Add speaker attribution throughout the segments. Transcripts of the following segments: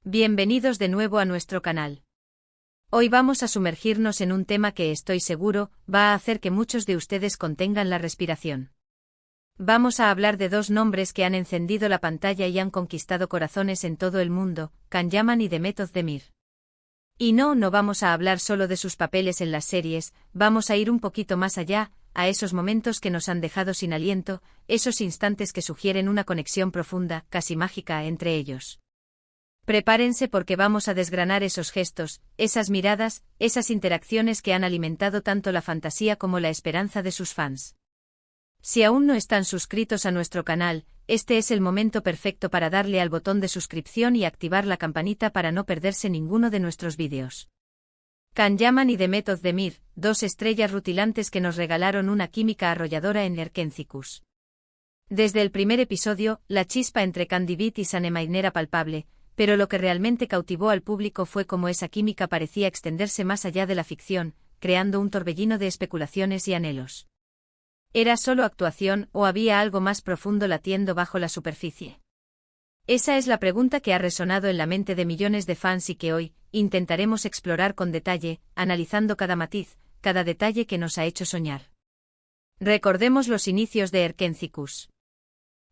Speaker 1: Bienvenidos de nuevo a nuestro canal. Hoy vamos a sumergirnos en un tema que estoy seguro va a hacer que muchos de ustedes contengan la respiración. Vamos a hablar de dos nombres que han encendido la pantalla y han conquistado corazones en todo el mundo, Can Yaman y Demet Özdemir. Y no vamos a hablar solo de sus papeles en las series, vamos a ir un poquito más allá, a esos momentos que nos han dejado sin aliento, esos instantes que sugieren una conexión profunda, casi mágica, entre ellos. Prepárense porque vamos a desgranar esos gestos, esas miradas, esas interacciones que han alimentado tanto la fantasía como la esperanza de sus fans. Si aún no están suscritos a nuestro canal, este es el momento perfecto para darle al botón de suscripción y activar la campanita para no perderse ninguno de nuestros vídeos. Can Yaman y Demet Özdemir, dos estrellas rutilantes que nos regalaron una química arrolladora en Erkenzicus. Desde el primer episodio, la chispa entre Can Divit y Sanem era palpable, pero lo que realmente cautivó al público fue cómo esa química parecía extenderse más allá de la ficción, creando un torbellino de especulaciones y anhelos. ¿Era solo actuación o había algo más profundo latiendo bajo la superficie? Esa es la pregunta que ha resonado en la mente de millones de fans y que hoy intentaremos explorar con detalle, analizando cada matiz, cada detalle que nos ha hecho soñar. Recordemos los inicios de Erkenzicus.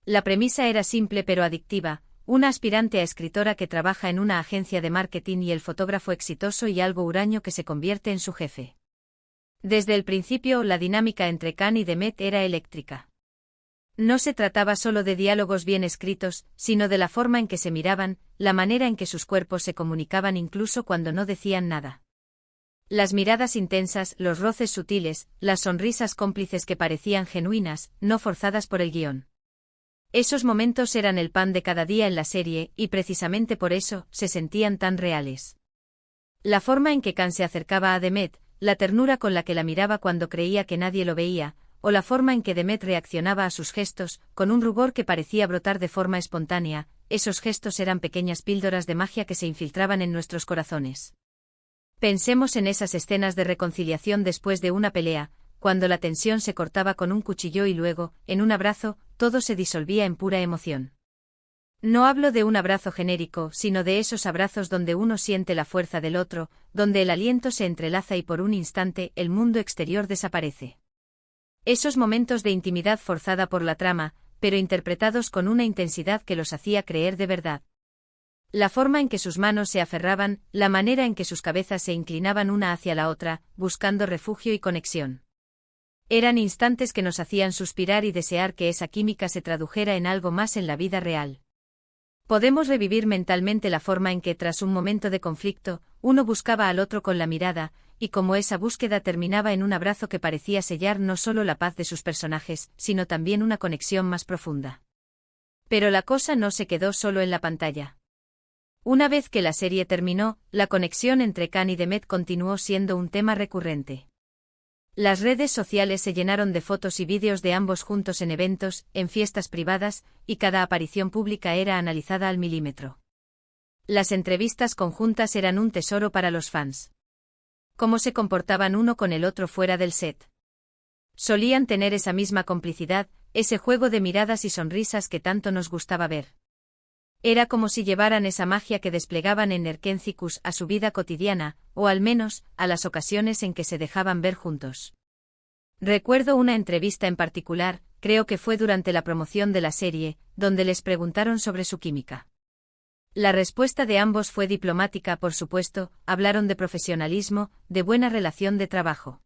Speaker 1: La premisa era simple pero adictiva. Una aspirante a escritora que trabaja en una agencia de marketing y el fotógrafo exitoso y algo huraño que se convierte en su jefe. Desde el principio, la dinámica entre Can y Demet era eléctrica. No se trataba solo de diálogos bien escritos, sino de la forma en que se miraban, la manera en que sus cuerpos se comunicaban incluso cuando no decían nada. Las miradas intensas, los roces sutiles, las sonrisas cómplices que parecían genuinas, no forzadas por el guión. Esos momentos eran el pan de cada día en la serie, y precisamente por eso, se sentían tan reales. La forma en que Can se acercaba a Demet, la ternura con la que la miraba cuando creía que nadie lo veía, o la forma en que Demet reaccionaba a sus gestos, con un rubor que parecía brotar de forma espontánea, esos gestos eran pequeñas píldoras de magia que se infiltraban en nuestros corazones. Pensemos en esas escenas de reconciliación después de una pelea, cuando la tensión se cortaba con un cuchillo y luego, en un abrazo, todo se disolvía en pura emoción. No hablo de un abrazo genérico, sino de esos abrazos donde uno siente la fuerza del otro, donde el aliento se entrelaza y por un instante el mundo exterior desaparece. Esos momentos de intimidad forzada por la trama, pero interpretados con una intensidad que los hacía creer de verdad. La forma en que sus manos se aferraban, la manera en que sus cabezas se inclinaban una hacia la otra, buscando refugio y conexión. Eran instantes que nos hacían suspirar y desear que esa química se tradujera en algo más en la vida real. Podemos revivir mentalmente la forma en que tras un momento de conflicto, uno buscaba al otro con la mirada, y cómo esa búsqueda terminaba en un abrazo que parecía sellar no solo la paz de sus personajes, sino también una conexión más profunda. Pero la cosa no se quedó solo en la pantalla. Una vez que la serie terminó, la conexión entre Can y Demet continuó siendo un tema recurrente. Las redes sociales se llenaron de fotos y vídeos de ambos juntos en eventos, en fiestas privadas, y cada aparición pública era analizada al milímetro. Las entrevistas conjuntas eran un tesoro para los fans. ¿Cómo se comportaban uno con el otro fuera del set? Solían tener esa misma complicidad, ese juego de miradas y sonrisas que tanto nos gustaba ver. Era como si llevaran esa magia que desplegaban en Erkenzicus a su vida cotidiana, o al menos, a las ocasiones en que se dejaban ver juntos. Recuerdo una entrevista en particular, creo que fue durante la promoción de la serie, donde les preguntaron sobre su química. La respuesta de ambos fue diplomática, por supuesto, hablaron de profesionalismo, de buena relación de trabajo.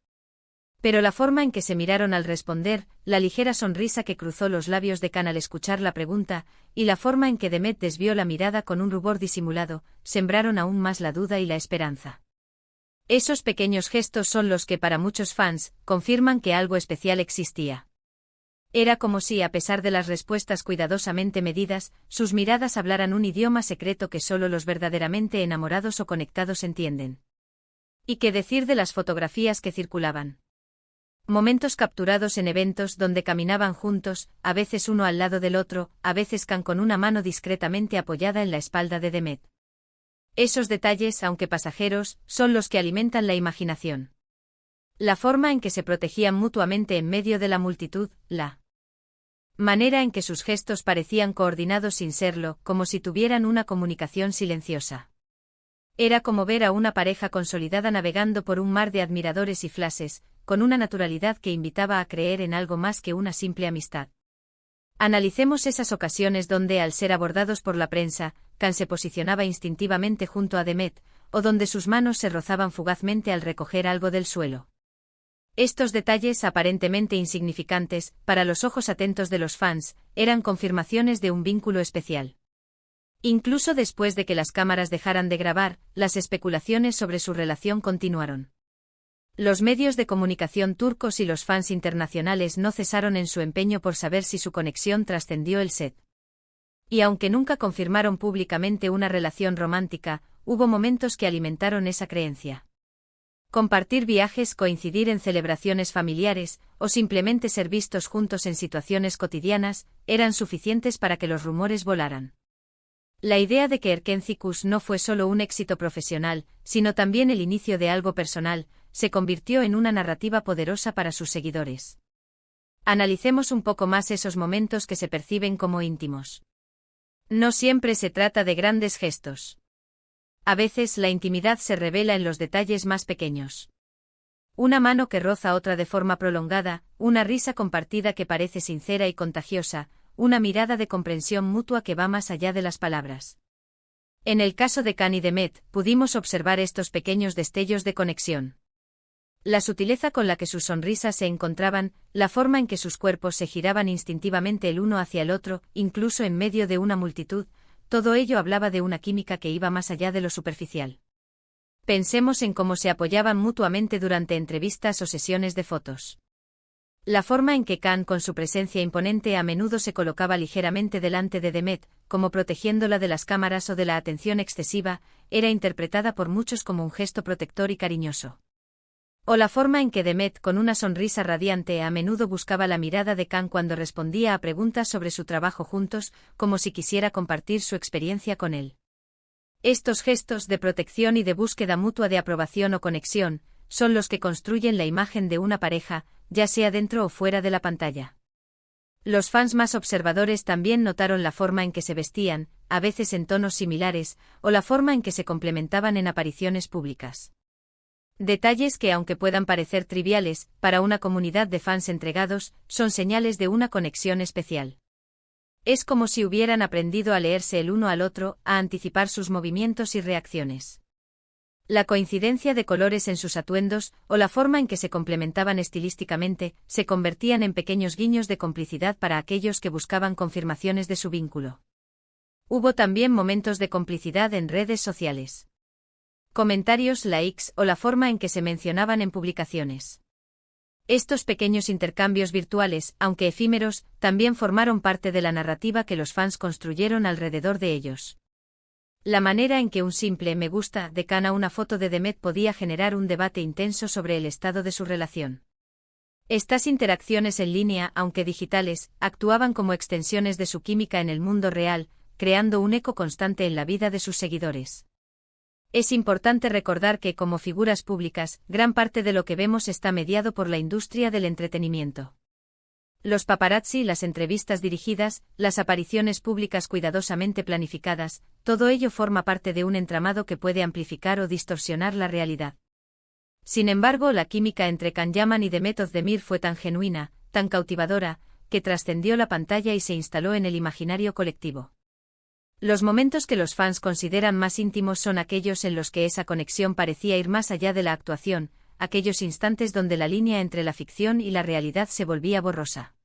Speaker 1: Pero la forma en que se miraron al responder, la ligera sonrisa que cruzó los labios de Can al escuchar la pregunta, y la forma en que Demet desvió la mirada con un rubor disimulado, sembraron aún más la duda y la esperanza. Esos pequeños gestos son los que para muchos fans, confirman que algo especial existía. Era como si, a pesar de las respuestas cuidadosamente medidas, sus miradas hablaran un idioma secreto que solo los verdaderamente enamorados o conectados entienden. ¿Y qué decir de las fotografías que circulaban? Momentos capturados en eventos donde caminaban juntos, a veces uno al lado del otro, a veces Can con una mano discretamente apoyada en la espalda de Demet. Esos detalles, aunque pasajeros, son los que alimentan la imaginación. La forma en que se protegían mutuamente en medio de la multitud, la Manera en que sus gestos parecían coordinados sin serlo, como si tuvieran una comunicación silenciosa. Era como ver a una pareja consolidada navegando por un mar de admiradores y flashes, con una naturalidad que invitaba a creer en algo más que una simple amistad. Analicemos esas ocasiones donde, al ser abordados por la prensa, Khan se posicionaba instintivamente junto a Demet, o donde sus manos se rozaban fugazmente al recoger algo del suelo. Estos detalles aparentemente insignificantes, para los ojos atentos de los fans, eran confirmaciones de un vínculo especial. Incluso después de que las cámaras dejaran de grabar, las especulaciones sobre su relación continuaron. Los medios de comunicación turcos y los fans internacionales no cesaron en su empeño por saber si su conexión trascendió el set. Y aunque nunca confirmaron públicamente una relación romántica, hubo momentos que alimentaron esa creencia. Compartir viajes, coincidir en celebraciones familiares, o simplemente ser vistos juntos en situaciones cotidianas, eran suficientes para que los rumores volaran. La idea de que Erkencikus no fue solo un éxito profesional, sino también el inicio de algo personal, se convirtió en una narrativa poderosa para sus seguidores. Analicemos un poco más esos momentos que se perciben como íntimos. No siempre se trata de grandes gestos. A veces la intimidad se revela en los detalles más pequeños. Una mano que roza otra de forma prolongada, una risa compartida que parece sincera y contagiosa, una mirada de comprensión mutua que va más allá de las palabras. En el caso de Khan y Demet, pudimos observar estos pequeños destellos de conexión. La sutileza con la que sus sonrisas se encontraban, la forma en que sus cuerpos se giraban instintivamente el uno hacia el otro, incluso en medio de una multitud, todo ello hablaba de una química que iba más allá de lo superficial. Pensemos en cómo se apoyaban mutuamente durante entrevistas o sesiones de fotos. La forma en que Khan, con su presencia imponente, a menudo se colocaba ligeramente delante de Demet, como protegiéndola de las cámaras o de la atención excesiva, era interpretada por muchos como un gesto protector y cariñoso. O la forma en que Demet, con una sonrisa radiante, a menudo buscaba la mirada de Khan cuando respondía a preguntas sobre su trabajo juntos, como si quisiera compartir su experiencia con él. Estos gestos de protección y de búsqueda mutua de aprobación o conexión, son los que construyen la imagen de una pareja, ya sea dentro o fuera de la pantalla. Los fans más observadores también notaron la forma en que se vestían, a veces en tonos similares, o la forma en que se complementaban en apariciones públicas. Detalles que, aunque puedan parecer triviales, para una comunidad de fans entregados, son señales de una conexión especial. Es como si hubieran aprendido a leerse el uno al otro, a anticipar sus movimientos y reacciones. La coincidencia de colores en sus atuendos, o la forma en que se complementaban estilísticamente, se convertían en pequeños guiños de complicidad para aquellos que buscaban confirmaciones de su vínculo. Hubo también momentos de complicidad en redes sociales. Comentarios, likes, o la forma en que se mencionaban en publicaciones. Estos pequeños intercambios virtuales, aunque efímeros, también formaron parte de la narrativa que los fans construyeron alrededor de ellos. La manera en que un simple me gusta de Khan a una foto de Demet podía generar un debate intenso sobre el estado de su relación. Estas interacciones en línea, aunque digitales, actuaban como extensiones de su química en el mundo real, creando un eco constante en la vida de sus seguidores. Es importante recordar que, como figuras públicas, gran parte de lo que vemos está mediado por la industria del entretenimiento. Los paparazzi, las entrevistas dirigidas, las apariciones públicas cuidadosamente planificadas, todo ello forma parte de un entramado que puede amplificar o distorsionar la realidad. Sin embargo, la química entre Can Yaman y Demet Özdemir fue tan genuina, tan cautivadora, que trascendió la pantalla y se instaló en el imaginario colectivo. Los momentos que los fans consideran más íntimos son aquellos en los que esa conexión parecía ir más allá de la actuación, aquellos instantes donde la línea entre la ficción y la realidad se volvía borrosa.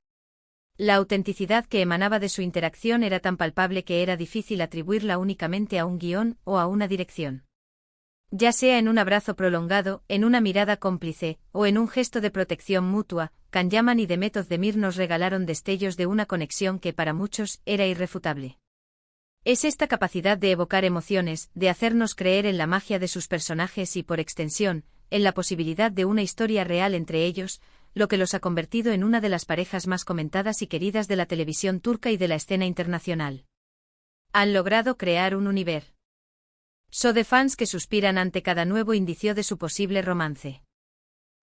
Speaker 1: La autenticidad que emanaba de su interacción era tan palpable que era difícil atribuirla únicamente a un guión o a una dirección. Ya sea en un abrazo prolongado, en una mirada cómplice, o en un gesto de protección mutua, Can Yaman y Demet Özdemir nos regalaron destellos de una conexión que para muchos era irrefutable. Es esta capacidad de evocar emociones, de hacernos creer en la magia de sus personajes y, por extensión, en la posibilidad de una historia real entre ellos, lo que los ha convertido en una de las parejas más comentadas y queridas de la televisión turca y de la escena internacional. Han logrado crear un universo de fans que suspiran ante cada nuevo indicio de su posible romance.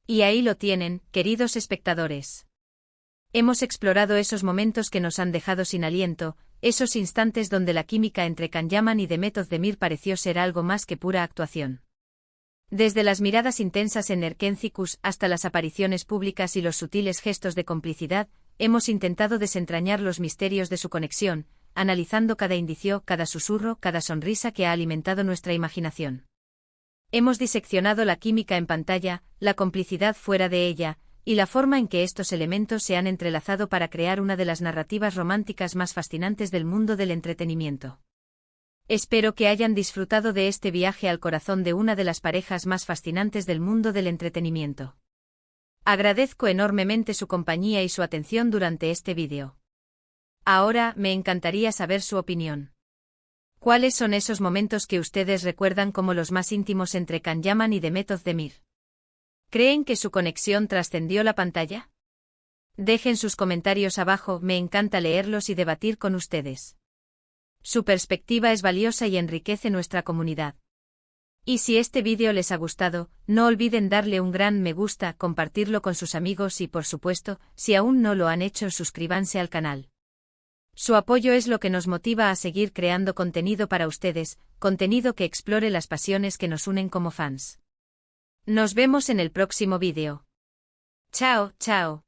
Speaker 1: Y ahí lo tienen, queridos espectadores. Hemos explorado esos momentos que nos han dejado sin aliento, esos instantes donde la química entre Can Yaman y Demet Özdemir pareció ser algo más que pura actuación. Desde las miradas intensas en Erkencikus hasta las apariciones públicas y los sutiles gestos de complicidad, hemos intentado desentrañar los misterios de su conexión, analizando cada indicio, cada susurro, cada sonrisa que ha alimentado nuestra imaginación. Hemos diseccionado la química en pantalla, la complicidad fuera de ella, y la forma en que estos elementos se han entrelazado para crear una de las narrativas románticas más fascinantes del mundo del entretenimiento. Espero que hayan disfrutado de este viaje al corazón de una de las parejas más fascinantes del mundo del entretenimiento. Agradezco enormemente su compañía y su atención durante este vídeo. Ahora, me encantaría saber su opinión. ¿Cuáles son esos momentos que ustedes recuerdan como los más íntimos entre Can Yaman y Demet Özdemir? ¿Creen que su conexión trascendió la pantalla? Dejen sus comentarios abajo, me encanta leerlos y debatir con ustedes. Su perspectiva es valiosa y enriquece nuestra comunidad. Y si este vídeo les ha gustado, no olviden darle un gran me gusta, compartirlo con sus amigos y por supuesto, si aún no lo han hecho, suscríbanse al canal. Su apoyo es lo que nos motiva a seguir creando contenido para ustedes, contenido que explore las pasiones que nos unen como fans. Nos vemos en el próximo vídeo. Chao, chao.